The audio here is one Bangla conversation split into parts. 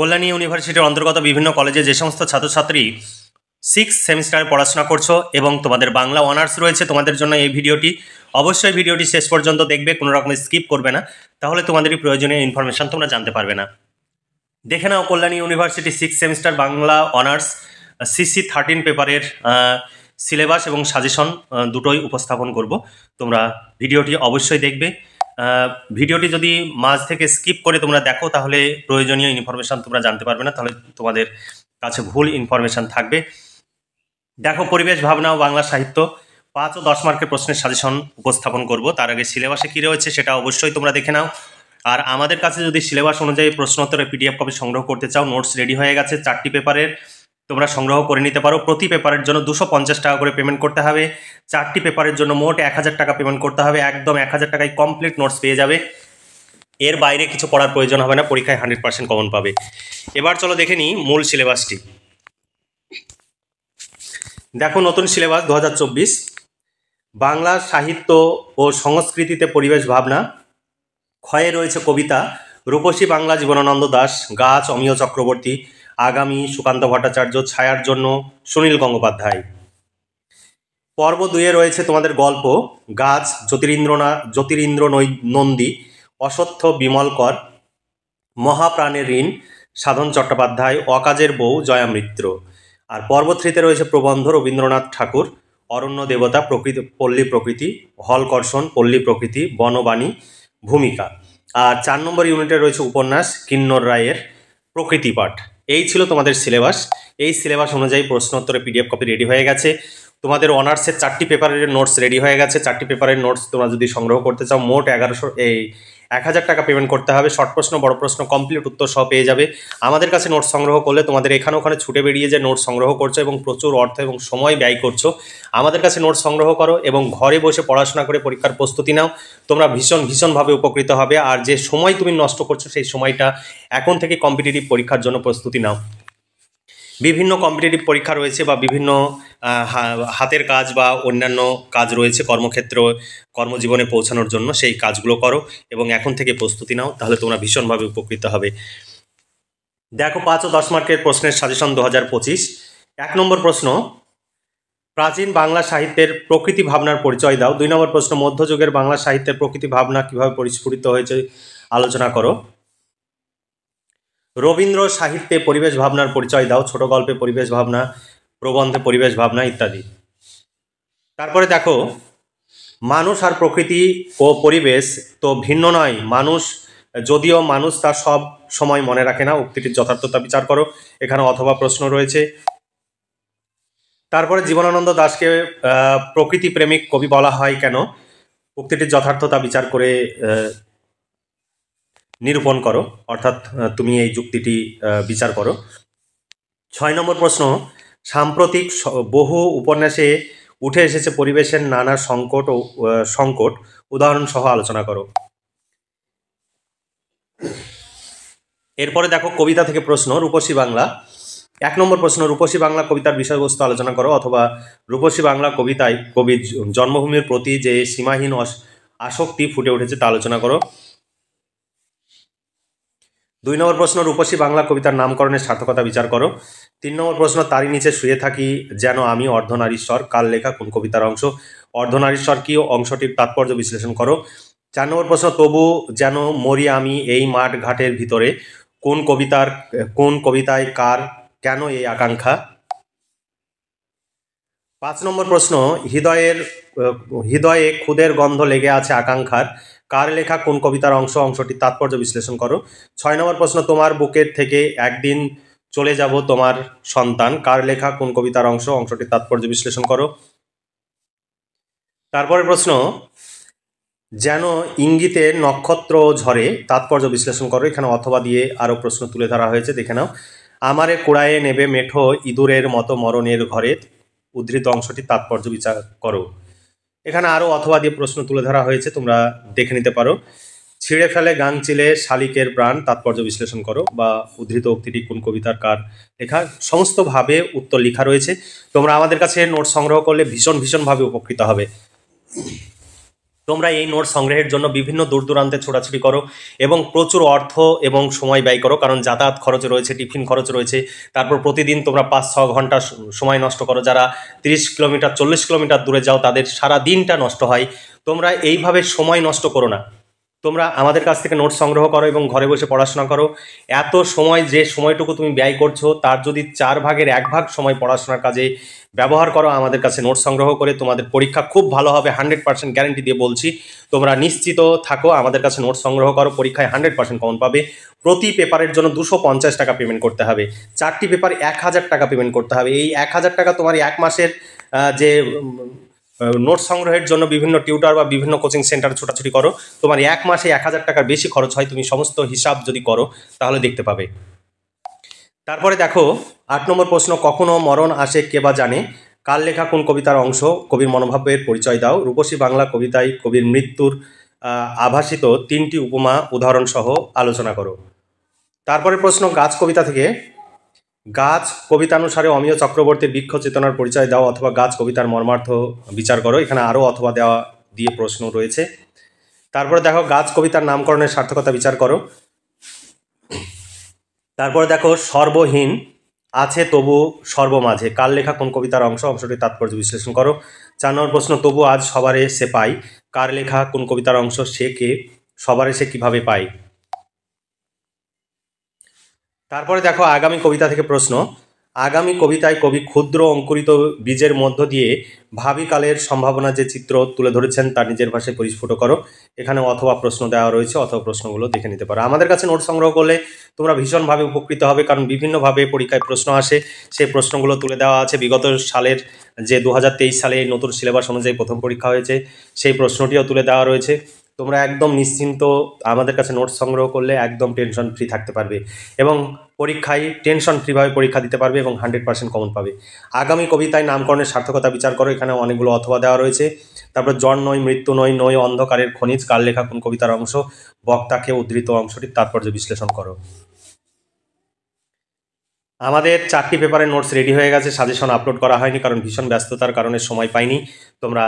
কল্যাণী ইউনিভার্সিটির অন্তর্গত বিভিন্ন কলেজে যে সমস্ত ছাত্রছাত্রী 6 সেমিস্টারে পড়াশোনা করছো এবং তোমাদের বাংলা অনার্স রয়েছে, তোমাদের জন্য এই ভিডিওটি অবশ্যই ভিডিওটি শেষ পর্যন্ত দেখবে, কোনো রকম স্কিপ করবে না, তাহলে তোমাদেরই প্রয়োজনীয় ইনফরমেশন তোমরা জানতে পারবে না। দেখে নাও Kalyani university 6 semester Bangla honours CC 13 পেপারের সিলেবাস এবং সাজেশন দুটোই উপস্থাপন করব। তোমরা ভিডিওটি অবশ্যই দেখবে। ভিডিওটি যদি মাঝ থেকে স্কিপ করে তোমরা দেখো তাহলে প্রয়োজনীয় ইনফরমেশন তোমরা জানতে পারবে না, তাহলে তোমাদের কাছে ভুল ইনফরমেশন থাকবে। দেখো, পরিবেশ ভাবনা ও বাংলা সাহিত্য 5 ও 10 মার্কের প্রশ্নের সাজেশন উপস্থাপন করব। তার আগে সিলেবাসে কী রয়েছে সেটা অবশ্যই তোমরা দেখে নাও। আর আমাদের কাছে যদি সিলেবাস অনুযায়ী প্রশ্নোত্তরের PDF কপি সংগ্রহ করতে চাও, নোটস রেডি হয়ে গেছে, 4টি পেপারের তোমরা সংগ্রহ করে নিতে পারো। প্রতি পেপারের জন্য 250 টাকা করে পেমেন্ট করতে হবে। 4টি পেপারের জন্য মোট 1000 টাকা পেমেন্ট করতে হবে। একদম 1000 টাকায় কমপ্লিট নোটস পেয়ে যাবে। এর বাইরে কিছু পড়ার প্রয়োজন হবে না, পরীক্ষায় 100% কমন পাবে। এবার চলো দেখে নিই মূল সিলেবাসটি। দেখো, নতুন সিলেবাস 2024, বাংলা সাহিত্য ও সংস্কৃতিতে পরিবেশ ভাবনা। ক্ষয়ে রয়েছে কবিতা রূপসী বাংলা জীবনানন্দ দাশ, গাছ অমিয় চক্রবর্তী, আগামী সুকান্ত ভট্টাচার্য, ছায়ার জন্য সুনীল গঙ্গোপাধ্যায়। পর্ব 2-এ রয়েছে তোমাদের গল্প গাছ জ্যোতিরিন্দ্র নন্দী, অশ্বত্থ বিমলকর, মহাপ্রাণের ঋণ সাধন চট্টোপাধ্যায়, অকাজের বউ জয়া মিত্র। আর পর্ব 3-তে রয়েছে প্রবন্ধ রবীন্দ্রনাথ ঠাকুর, অরণ্য দেবতা, পল্লী প্রকৃতি, হলকর্ষণ, পল্লী প্রকৃতি, বনবাণী, ভূমিকা। আর 4 নম্বর ইউনিটে রয়েছে উপন্যাস কিন্নর রায়ের প্রকৃতি পাঠ। এই ছিল তোমাদের সিলেবাস। এই সিলেবাস অনুযায়ী প্রশ্নোত্তরের PDF কপি রেডি হয়ে গেছে। তোমাদের অনার্সের 4টি পেপারের নোটস রেডি হয়ে গেছে। 4টি পেপারের নোটস তোমরা যদি সংগ্রহ করতে চাও, মোট 1000 টাকা পেমেন্ট করতে হবে। শর্ট প্রশ্ন, বড় প্রশ্ন, কমপ্লিট উত্তর সহ পেয়ে যাবে। আমাদের কাছে নোটস সংগ্রহ করলে তোমাদের এখানে ওখানে ছুটে বেরিয়ে যে নোটস সংগ্রহ করছো এবং প্রচুর অর্থ এবং সময় ব্যয় করছো, আমাদের কাছে নোটস সংগ্রহ করো এবং ঘরে বসে পড়াশোনা করে পরীক্ষার প্রস্তুতি নাও। তোমরা ভীষণভাবে উপকৃত হবে। আর যে সময় তুমি নষ্ট করছো সেই সময়টা এখন থেকে কম্পিটিটিভ পরীক্ষার জন্য প্রস্তুতি নাও। বিভিন্ন কম্পিটিটিভ পরীক্ষা রয়েছে বা বিভিন্ন হাতের কাজ বা অন্যান্য কাজ রয়েছে কর্মক্ষেত্র, কর্মজীবনে পৌঁছানোর জন্য, সেই কাজগুলো করো এবং এখন থেকে প্রস্তুতি নাও, তাহলে তোমরা ভীষণভাবে উপকৃত হবে। দেখো, 5 ও 10 মার্কের প্রশ্নের সাজেশন 2025। 1 নম্বর প্রশ্ন, প্রাচীন বাংলা সাহিত্যের প্রকৃতি ভাবনার পরিচয় দাও। 2 নম্বর প্রশ্ন, মধ্যযুগের বাংলা সাহিত্যের প্রকৃতি ভাবনা কিভাবে পরিস্ফুটিত হয়েছে আলোচনা করো। রবীন্দ্র সাহিত্যে পরিবেশ ভাবনার পরিচয় দাও। ছোট গল্পে পরিবেশ ভাবনা, প্রবন্ধে পরিবেশ ভাবনা ইত্যাদি। তারপরে দেখো, মানুষ আর প্রকৃতি ও পরিবেশ তো ভিন্ন নয়, যদিও মানুষ তা সব সময় মনে রাখে না, উক্তিটির যথার্থতা বিচার করো। এখানে অথবা প্রশ্ন রয়েছে। তারপরে জীবনানন্দ দাশকে প্রকৃতি প্রেমিক কবি বলা হয় কেন, উক্তিটির যথার্থতা বিচার করে নিরূপণ করো, অর্থাৎ তুমি এই যুক্তিটি বিচার করো। 6 নম্বর প্রশ্ন, সাম্প্রতিক বহু উপন্যাসে উঠে এসেছে পরিবেশের নানা সংকট উদাহরণ সহ আলোচনা করো। এরপরে দেখো, কবিতা থেকে প্রশ্ন, রূপসী বাংলা। 1 নম্বর প্রশ্ন, রূপসী বাংলা কবিতার বিষয়বস্তু আলোচনা করো, অথবা রূপসী বাংলা কবিতায় কবির জন্মভূমির প্রতি যে সীমাহীন আসক্তি ফুটে উঠেছে তা আলোচনা করো। 2 নম্বর প্রশ্ন, রূপসী বাংলা কবিতার নামকরণের সার্থকতা বিচার করো। 3 নম্বর প্রশ্ন, তারই নিচে শুয়ে থাকি যেন আমি অর্ধনারীশ্বর কার লেখা, কোন কবিতার অংশ। অর্ধনারীশ্বর কি অংশটির তাৎপর্য বিশ্লেষণ করো। 4 নম্বর প্রশ্ন, তবু যেন মরি আমি এই মাঠ ঘাটের ভিতরে, কোন কবিতায় কার কেন এই আকাঙ্ক্ষা। 5 নম্বর প্রশ্ন, হৃদয়ে ক্ষুদের গন্ধ লেগে আছে আকাঙ্ক্ষার, কার লেখা কোন কবিতার অংশটির তাৎপর্য বিশ্লেষণ করো। 6 নম্বর প্রশ্ন, তোমার বুকের থেকে একদিন চলে যাব তোমার সন্তান, কার লেখা কোন কবিতার অংশটির তাৎপর্য বিশ্লেষণ করো। তারপরের প্রশ্ন, যেন ইঙ্গিতে নক্ষত্র ঝরে, তাৎপর্য বিশ্লেষণ করো। এখানে অথবা দিয়ে আরও প্রশ্ন তুলে ধরা হয়েছে, দেখে নাও। আমারে কুড়ায়ে নেবে মেঠো ইঁদুরের মতো মরণের ঘরে, উদ্ধৃত অংশটির তাৎপর্য বিচার করো। এখানে আরও অথবা দিয়ে প্রশ্ন তুলে ধরা হয়েছে, তোমরা দেখে নিতে পারো। ছিঁড়ে ফেলে গাংচিলে শালিকের প্রাণ, তাৎপর্য বিশ্লেষণ করো, বা উদ্ধৃত উক্তিটি কোন কবিতার কার লেখা। সমস্তভাবে উত্তর লেখা রয়েছে। তোমরা আমাদের কাছে নোট সংগ্রহ করলে ভীষণভাবে উপকৃত হবে। তোমরা এই নোট সংগ্রহের জন্য বিভিন্ন দূর দূরান্তে ছোটাছুটি করো এবং প্রচুর অর্থ এবং সময় ব্যয় করো, কারণ যাতায়াত খরচ রয়েছে, টিফিন খরচ রয়েছে। তারপর প্রতিদিন তোমরা 5-6 ঘন্টা সময় নষ্ট করো। যারা 30 কিলোমিটার 40 কিলোমিটার দূরে যাও তাদের সারা দিনটা নষ্ট হয়। তোমরা এইভাবে সময় নষ্ট করো না, তোমরা আমাদের কাছ থেকে নোট সংগ্রহ করো এবং ঘরে বসে পড়াশোনা করো। এত সময়, যে সময়টুকু তুমি ব্যয় করছো তার যদি 4 ভাগের 1 ভাগ সময় পড়াশোনার কাজে ব্যবহার করো আমাদের কাছে নোট সংগ্রহ করে, তোমাদের পরীক্ষা খুব ভালো হবে, 100% গ্যারেন্টি দিয়ে বলছি। তোমরা নিশ্চিত থাকো, আমাদের কাছে নোট সংগ্রহ করো, পরীক্ষায় 100% কমন পাবে। প্রতি পেপারের জন্য 250 টাকা পেমেন্ট করতে হবে, 4টি পেপার 1000 টাকা পেমেন্ট করতে হবে। এই 1000 টাকা তোমার 1 মাসের যে নোট সংগ্রহের জন্য বিভিন্ন টিউটার বা বিভিন্ন কোচিং সেন্টার ছোটাছুটি করো, তোমার 1 মাসে 1000 টাকার বেশি খরচ হয়। তুমি সমস্ত হিসাব যদি করো তাহলে দেখতে পাবে। তারপরে দেখো 8 নম্বর প্রশ্ন, কখনো মরণ আসে কে বা জানে, কার লেখা কোন কবিতার অংশ, কবির মনোভাবের পরিচয় দাও। রূপসী বাংলা কবিতায় কবির মৃত্যুর আভাসিত 3টি উপমা উদাহরণ সহ আলোচনা করো। তারপরে প্রশ্ন, গাছ কবিতা থেকে গাছ কবিতানুসারে অমিয় চক্রবর্তীর বৃক্ষ চেতনার পরিচয় দাও, অথবা গাছ কবিতার মর্মার্থ বিচার করো। এখানে আরও অথবা দেওয়া দিয়ে প্রশ্ন রয়েছে। তারপরে দেখো গাছ কবিতার নামকরণের সার্থকতা বিচার করো। তারপরে দেখো সর্বহীন আছে তবু সর্বমাঝে, কার লেখা কোন কবিতার অংশ, অংশটি তাৎপর্য বিশ্লেষণ করো। 4 নম্বর প্রশ্ন, তবু আজ সবারে সে পাই, কার লেখা কোন কবিতার অংশ, সে কে, সবারে সে কিভাবে পায়। তারপরে দেখো আগামী কবিতা থেকে প্রশ্ন, আগামী কবিতায় কবি ক্ষুদ্র অঙ্কুরিত বীজের মধ্য দিয়ে ভাবিকালের সম্ভাবনা যে চিত্র তুলে ধরেছেন তা নিজের ভাষায় পরিস্ফুট করো। এখানে অথবা প্রশ্ন দেওয়া রয়েছে, অথবা প্রশ্নগুলো দেখে নিতে পারো। আমাদের কাছে নোট সংগ্রহ করলে তোমরা ভীষণভাবে উপকৃত হবে, কারণ বিভিন্নভাবে পরীক্ষায় প্রশ্ন আসে, সেই প্রশ্নগুলো তুলে দেওয়া আছে। বিগত সালের যে 2023 সালে নতুন সিলেবাস অনুযায়ী প্রথম পরীক্ষা হয়েছে সেই প্রশ্নটিও তুলে দেওয়া রয়েছে। তোমরা একদম নিশ্চিন্ত আমাদের কাছে নোটস সংগ্রহ করলে একদম টেনশন ফ্রি থাকতে পারবে এবং পরীক্ষায় টেনশন ফ্রিভাবে পরীক্ষা দিতে পারবে এবং 100% কমন পাবে। আগামী কবিতায় নামকরণের সার্থকতা বিচার করো। এখানে অনেকগুলো অথবা দেওয়া রয়েছে। তারপর জন নয়, মৃত্যু নয়, নয় অন্ধকারের খনিজ, কার লেখা কোন কবিতার অংশ, বক্তাকে উদ্ধৃত অংশটির তাৎপর্য বিশ্লেষণ করো। আমাদের 4টি পেপারের নোটস রেডি হয়ে গেছে, সাজেশন আপলোড করা হয়নি কারণ ভীষণ ব্যস্ততার কারণে সময় পাইনি। তোমরা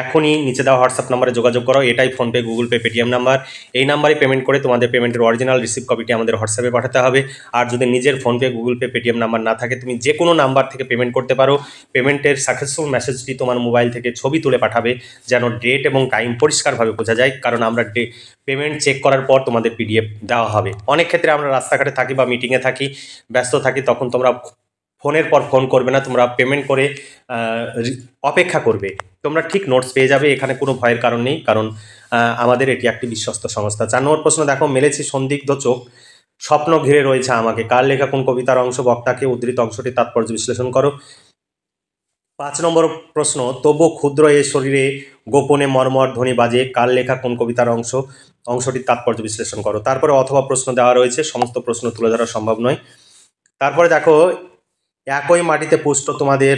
এখনই নিচে দেওয়া হোয়াটসঅ্যাপ নাম্বারে যোগাযোগ করো, এটাই PhonePe, Google pay, Paytm number. এই নাম্বারে পেমেন্ট করে তোমাদের পেমেন্টের অরিজিনাল রিসিভ কপিটি আমাদের হোয়াটসঅ্যাপে পাঠাতে হবে। আর যদি নিজের PhonePe, Google pay, Paytm number না থাকে তুমি যে কোনো নাম্বার থেকে পেমেন্ট করতে পারো। পেমেন্টের সাকসেসফুল মেসেজটি তোমার মোবাইল থেকে ছবি তুলে পাঠাবে, যেন ডেট এবং টাইম পরিষ্কারভাবে বোঝা যায়, কারণ আমরা পেমেন্ট চেক করার পর তোমাদের পিডিএফ দেওয়া হবে। অনেক ক্ষেত্রে আমরা রাস্তাঘাটে থাকি বা মিটিংয়ে থাকি, ব্যস্ত থাকি, তখন তোমরা ফোনের পর ফোন করবে না, তোমরা পেমেন্ট করে অপেক্ষা করবে, তোমরা ঠিক নোটস পেয়ে যাবে। এখানে কোনো ভয়ের কারণ নেই, কারণ আমাদের এটি একটি বিশ্বস্ত সংস্থা। 4 নম্বর প্রশ্ন দেখো, মেলেছি সন্দিগ্ধ চোখ, স্বপ্ন ঘিরে রয়েছে আমাকে, কার লেখা কোন কবিতার অংশ, বক্তাকে উদ্ধৃত অংশটি তাৎপর্য বিশ্লেষণ করো। 5 নম্বর প্রশ্ন, তবু ক্ষুদ্র এ শরীরে গোপনে মর্মর ধ্বনি বাজে, কার লেখা কোন কবিতার অংশ, অংশটির তাৎপর্য বিশ্লেষণ করো। তারপরে অথবা প্রশ্ন দেওয়া রয়েছে, সমস্ত প্রশ্ন তুলে ধরা সম্ভব নয়। তারপরে দেখো একই মাটিতে পুষ্ট তোমাদের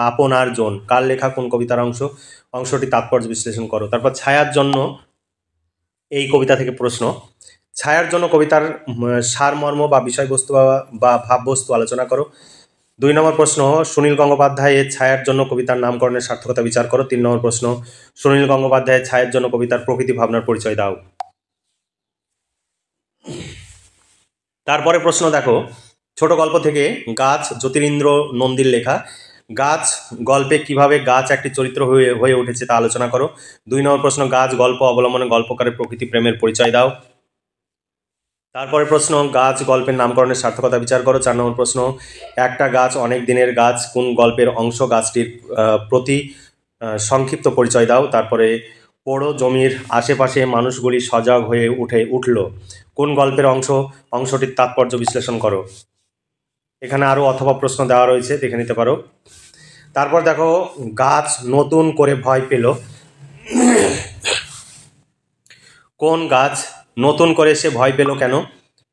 আপনার জন, কার লেখা কোন কবিতার অংশ, অংশটি তাৎপর্য বিশ্লেষণ করো। তারপর ছায়ার জন্য, এই কবিতা থেকে প্রশ্ন, ছায়ার জন্য কবিতার সারমর্ম বা বিষয়বস্তু বা ভাববস্তু আলোচনা করো। 2 নম্বর প্রশ্ন, সুনীল গঙ্গোপাধ্যায়ের ছায়ার জন্য কবিতার নামকরণের সার্থকতা বিচার করো। 3 নম্বর প্রশ্ন, সুনীল গঙ্গোপাধ্যায়ের ছায়ার জন্য কবিতার প্রকৃতি ভাবনার পরিচয় দাও। তারপরে প্রশ্ন দেখো ছোট গল্প থেকে গাছ, জ্যোতিরিন্দ্র নন্দীর লেখা। গাছ গল্পে কিভাবে গাছ একটি চরিত্র হয়ে উঠেছে তা আলোচনা করো। 2 নম্বর প্রশ্ন, গাছ গল্প অবলম্বনে গল্পকারের প্রকৃতি প্রেমের পরিচয় দাও। তারপরে প্রশ্ন, গাছ গল্পের নামকরণের সার্থকতা বিচার করো। 4 নম্বর প্রশ্ন, একটা গাছ অনেক দিনের গাছ কোন গল্পের অংশ, গাছটির প্রতি সংক্ষিপ্ত পরিচয় দাও। তারপরে পোড়ো জমির আশেপাশে মানুষগুলি সজাগ হয়ে উঠল কোন গল্পের অংশ, অংশটির তাৎপর্য বিশ্লেষণ করো। এখানে আরও অথবা প্রশ্ন দেওয়া রয়েছে, দেখে নিতে পারো। তারপর দেখো গাছ নতুন করে ভয় পেল, কোন গাছ নতুন করে সে ভয় পেল কেন।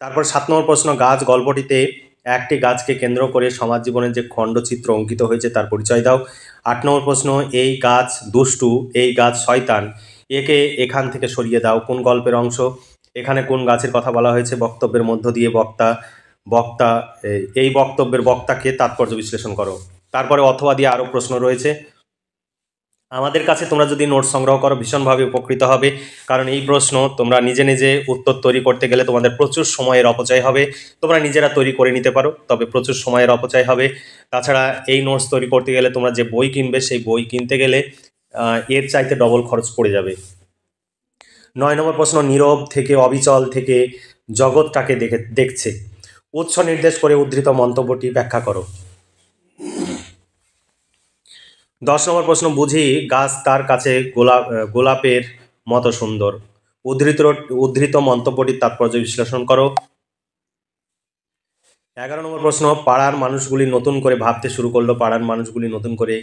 তারপর 7 নম্বর প্রশ্ন, গাছ গল্পটিতে একটি গাছকে কেন্দ্র করে সমাজ জীবনের যে খণ্ডচিত্র অঙ্কিত হয়েছে তার পরিচয় দাও। 8 নম্বর প্রশ্ন, এই গাছ দুষ্টু, এই গাছ শয়তান, একে এখান থেকে সরিয়ে দাও কোন গল্পের অংশ। এখানে কোন গাছের কথা বলা হয়েছে, বক্তব্যের মধ্য দিয়ে বক্তা এই বক্তব্যের বক্তাকে তাৎপর্য বিশ্লেষণ করো। তারপরে অথবা দিয়ে আরও প্রশ্ন রয়েছে। আমাদের কাছে তোমরা যদি নোট সংগ্রহ করো ভীষণভাবে উপকৃত হবে, কারণ এই প্রশ্ন তোমরা নিজে নিজে উত্তর তৈরি করতে গেলে তোমাদের প্রচুর সময়ের অপচয় হবে। তোমরা নিজেরা তৈরি করে নিতে পারো, তবে প্রচুর সময়ের অপচয় হবে। তাছাড়া এই নোটস তৈরি করতে গেলে তোমরা যে বই কিনবে সেই বই কিনতে গেলে এর চাইতে ডবল খরচ পড়ে যাবে। 9 নম্বর প্রশ্ন, নীরব থেকে অবিচল থেকে জগৎটাকে দেখছে, উৎস নির্দেশ করে উদ্ধৃত মন্তব্যটি ব্যাখ্যা করো। 10 নম্বর প্রশ্ন, বুঝি গাছ তার কাছে গোলাপের মতো সুন্দর, উদ্ধৃত মন্তব্যটির তাৎপর্য বিশ্লেষণ করো। 11 নম্বর প্রশ্ন, পাড়ার মানুষগুলি নতুন করে ভাবতে শুরু করলো, পাড়ার মানুষগুলি নতুন করে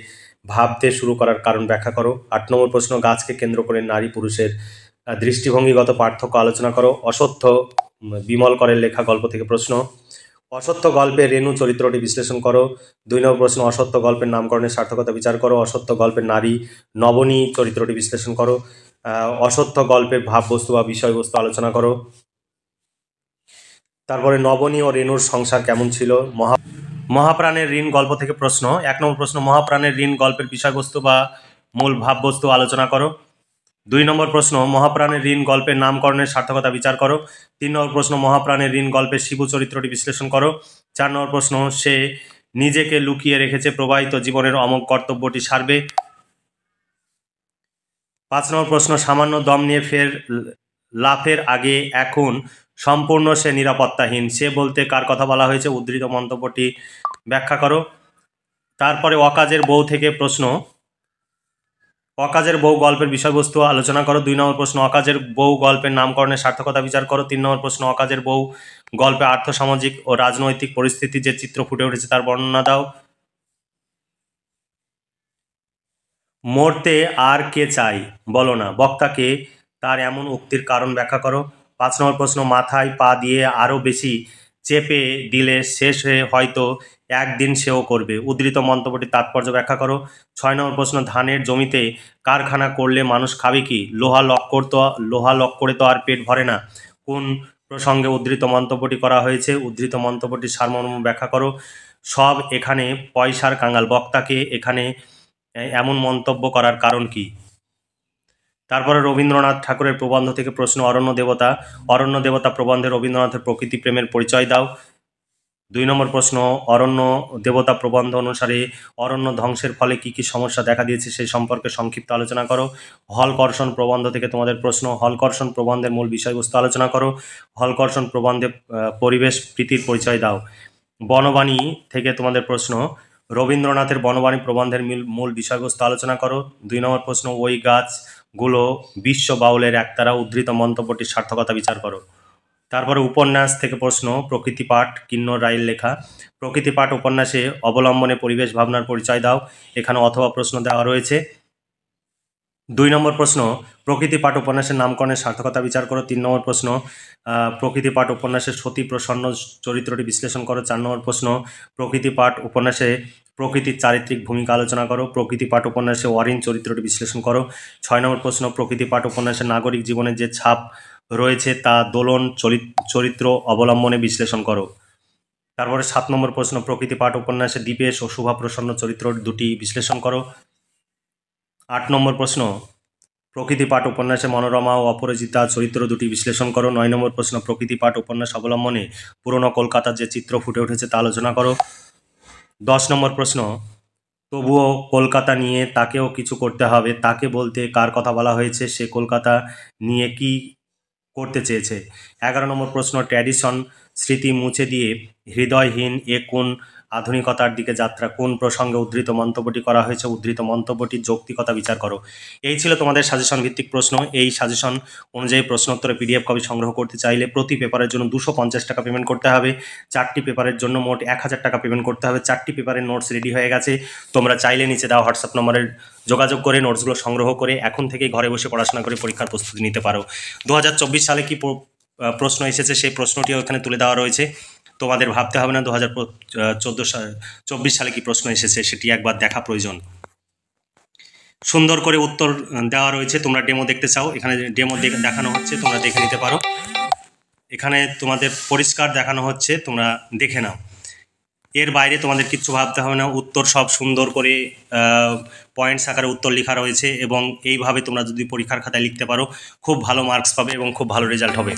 ভাবতে শুরু করার কারণ ব্যাখ্যা করো। 8 নম্বর প্রশ্ন, গাছকে কেন্দ্র করে নারী পুরুষের দৃষ্টিভঙ্গিগত পার্থক্য আলোচনা করো। অশ্বত্থ বিমল করের লেখা গল্প থেকে প্রশ্ন। অসত্য গল্পে রেণু চরিত্রটি বিশ্লেষণ করো। 2 নম্বর প্রশ্ন, অসত্য গল্পের নামকরণের সার্থকতা বিচার করো। অসত্য গল্পের নারী নবনী চরিত্রটি বিশ্লেষণ করো। অসত্য গল্পের ভাববস্তু বা বিষয়বস্তু আলোচনা করো। তারপরে নবনী ও রেণুর সংসার কেমন ছিল। মহাপ্রাণের ঋণ গল্প থেকে প্রশ্ন। 1 নম্বর প্রশ্ন, মহাপ্রাণের ঋণ গল্পের বিষয়বস্তু বা মূল ভাববস্তু আলোচনা করো। 2 নম্বর প্রশ্ন, মহাপ্রাণের ঋণ গল্পের নামকরণের সার্থকতা বিচার করো। 3 নম্বর প্রশ্ন, মহাপ্রাণের ঋণ গল্পের শিবু চরিত্রটি বিশ্লেষণ করো। 4 নম্বর প্রশ্ন, সে নিজেকে লুকিয়ে রেখেছে প্রবাহিত জীবনের অমোঘ কর্তব্যটি সারবে। 5 নম্বর প্রশ্ন, সামান্য দম নিয়ে ফের লাফের আগে এখন সম্পূর্ণ সে নিরাপত্তাহীন, সে বলতে কার কথা বলা হয়েছে, উদ্ধৃত মন্তব্যটি ব্যাখ্যা করো। তারপরে অকাজের বউ থেকে প্রশ্ন, অকাজের বউ গল্পের বিষয়বস্তু আলোচনা করো। 2 নম্বর প্রশ্ন, অকাজের বউ গল্পের নামকরণের সার্থকতা বিচার করো। 3 নম্বর প্রশ্ন, অকাজের বউ গল্পে আর্থসামাজিক ও রাজনৈতিক পরিস্থিতি যে চিত্র ফুটে উঠেছে তার বর্ণনা দাও। মরতে আর কে চাই বলো না, বক্তাকে তার এমন উক্তির কারণ ব্যাখ্যা করো। 5 নম্বর প্রশ্ন, মাথায় পা দিয়ে আরও বেশি চেপে দিলে শেষ হয়ে হয়তো একদিন সেও করবে, উদ্ধৃত মন্তব্যটির তাৎপর্য ব্যাখ্যা করো। 6 নম্বর প্রশ্ন, ধানের জমিতে কারখানা করলে মানুষ খাবে কি, লোহা লক করে তো আর পেট ভরে না, কোন প্রসঙ্গে উদ্ধৃত মন্তব্যটি করা হয়েছে, উদ্ধৃত মন্তব্যটির সারমর্ম ব্যাখ্যা করো। সব এখানে পয়সার কাঙাল, বক্তাকে এখানে এমন মন্তব্য করার কারণ কি। তারপরে রবীন্দ্রনাথ ঠাকুরের প্রবন্ধ থেকে প্রশ্ন, অরণ্য দেবতা প্রবন্ধে রবীন্দ্রনাথের প্রকৃতি প্রেমের পরিচয় দাও। 2 নম্বর প্রশ্ন, অরণ্য দেবতা প্রবন্ধ অনুসারে অরণ্য ধ্বংসের ফলে কি কি সমস্যা দেখা দিয়েছে সেই সম্পর্কে সংক্ষিপ্ত আলোচনা করো। হলকর্ষণ প্রবন্ধ থেকে তোমাদের প্রশ্ন, হলকর্ষণ প্রবন্ধের মূল বিষয়বস্তু আলোচনা করো। হলকর্ষণ প্রবন্ধে পরিবেশ প্রীতির পরিচয় দাও। বনবাণী থেকে তোমাদের প্রশ্ন, রবীন্দ্রনাথের বনবাণী প্রবন্ধের মূল বিষয়বস্তু আলোচনা করো। 2 নম্বর প্রশ্ন, ওই গাছগুলো বিশ্ব বাউলের একতারা, উদ্ধৃত মন্তব্যটির সার্থকতা বিচার করো। তারপরে উপন্যাস থেকে প্রশ্ন, প্রকৃতি পাঠ কিন্নর রায়ের লেখা। প্রকৃতি পাঠ উপন্যাসে অবলম্বনে পরিবেশ ভাবনার পরিচয় দাও, এখানে অথবা প্রশ্ন দেওয়া রয়েছে। 2 নম্বর প্রশ্ন, প্রকৃতি পাঠ উপন্যাসের নামকরণের সার্থকতা বিচার করো। 3 নম্বর প্রশ্ন, প্রকৃতি পাঠ উপন্যাসের সতী প্রসন্ন চরিত্রটি বিশ্লেষণ করো। 4 নম্বর প্রশ্ন, প্রকৃতি পাঠ উপন্যাসে প্রকৃতির চারিত্রিক ভূমিকা আলোচনা করো। প্রকৃতি পাঠ উপন্যাসে অরিন চরিত্রটি বিশ্লেষণ করো। 6 নম্বর প্রশ্ন, প্রকৃতি পাঠ উপন্যাসের নাগরিক জীবনের যে ছাপ রয়েছে তা দোলন চরিত্র অবলম্বনে বিশ্লেষণ করো। তারপরে 7 নম্বর প্রশ্ন, প্রকৃতি পাঠ উপন্যাসে দীপেশ ও শুভা প্রসন্ন চরিত্র দুটি বিশ্লেষণ করো। 8 নম্বর প্রশ্ন, প্রকৃতি পাঠ উপন্যাসে মনোরমা ও অপরাজিতা চরিত্র দুটি বিশ্লেষণ করো। 9 নম্বর প্রশ্ন, প্রকৃতি পাঠ উপন্যাস অবলম্বনে পুরনো কলকাতার যে চিত্র ফুটে উঠেছে তা আলোচনা করো। 10 নম্বর প্রশ্ন, তবুও কলকাতা নিয়ে তাকেও কিছু করতে হবে, তাকে বলতে কার কথা বলা হয়েছে, সে কলকাতা নিয়ে কি করতে চেয়েছে। 11 নম্বর প্রশ্ন, ট্র্যাডিশন স্মৃতি মুছে দিয়ে হৃদয়হীন এ কোন আধুনিকতার দিকে যাত্রা, কোন প্রসঙ্গে উদ্ধৃত মন্তব্যটি করা হয়েছে, উদ্ধৃত মন্তব্যটির যৌক্তিকতা বিচার করো। এই ছিল তোমাদের সাজেশন ভিত্তিক প্রশ্ন। এই সাজেশন অনুযায়ী প্রশ্নোত্তরে পিডিএফ কপি সংগ্রহ করতে চাইলে প্রতি পেপারের জন্য 250 টাকা পেমেন্ট করতে হবে। 4টি পেপারের জন্য মোট 1000 টাকা পেমেন্ট করতে হবে। 4টি পেপারের নোটস রেডি হয়ে গেছে, তোমরা চাইলে নিচে দেওয়া হোয়াটসঅ্যাপ নম্বরে যোগাযোগ করে নোটসগুলো সংগ্রহ করে এখন থেকেই ঘরে বসে পড়াশোনা করে পরীক্ষার প্রস্তুতি নিতে পারো। 2024 সালে কি প্রশ্ন এসেছে সেই প্রশ্নটিও এখানে তুলে দেওয়া রয়েছে, তোমাদের ভাবতে হবে না 2024 সালে কি প্রশ্ন এসেছে সেটি একবার দেখা প্রয়োজন। সুন্দর করে উত্তর দেওয়া রয়েছে, তোমরা ডেমো দেখতে চাও, এখানে ডেমো দেখানো হচ্ছে, তোমরা দেখে নিতে পারো। এখানে তোমাদের পরিষ্কার দেখানো হচ্ছে, তোমরা দেখে নাও। এর বাইরে তোমাদের কিচ্ছু ভাবতে হবে না, উত্তর সব সুন্দর করে পয়েন্টস আকারে উত্তর লেখা রয়েছে, এবং এইভাবে তোমরা যদি পরীক্ষার খাতায় লিখতে পারো খুব ভালো মার্কস পাবে এবং খুব ভালো রেজাল্ট হবে।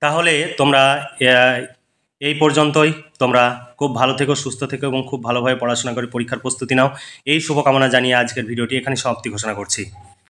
তাহলে তোমরা এই পর্যন্তই। তোমরা খুব ভালো থেকো, সুস্থ থেকো এবং খুব ভালোভাবে পড়াশোনা করে পরীক্ষার প্রস্তুতি নাও। এই শুভকামনা জানিয়ে আজকের ভিডিওটি এখানে সমাপ্তি ঘোষণা করছি।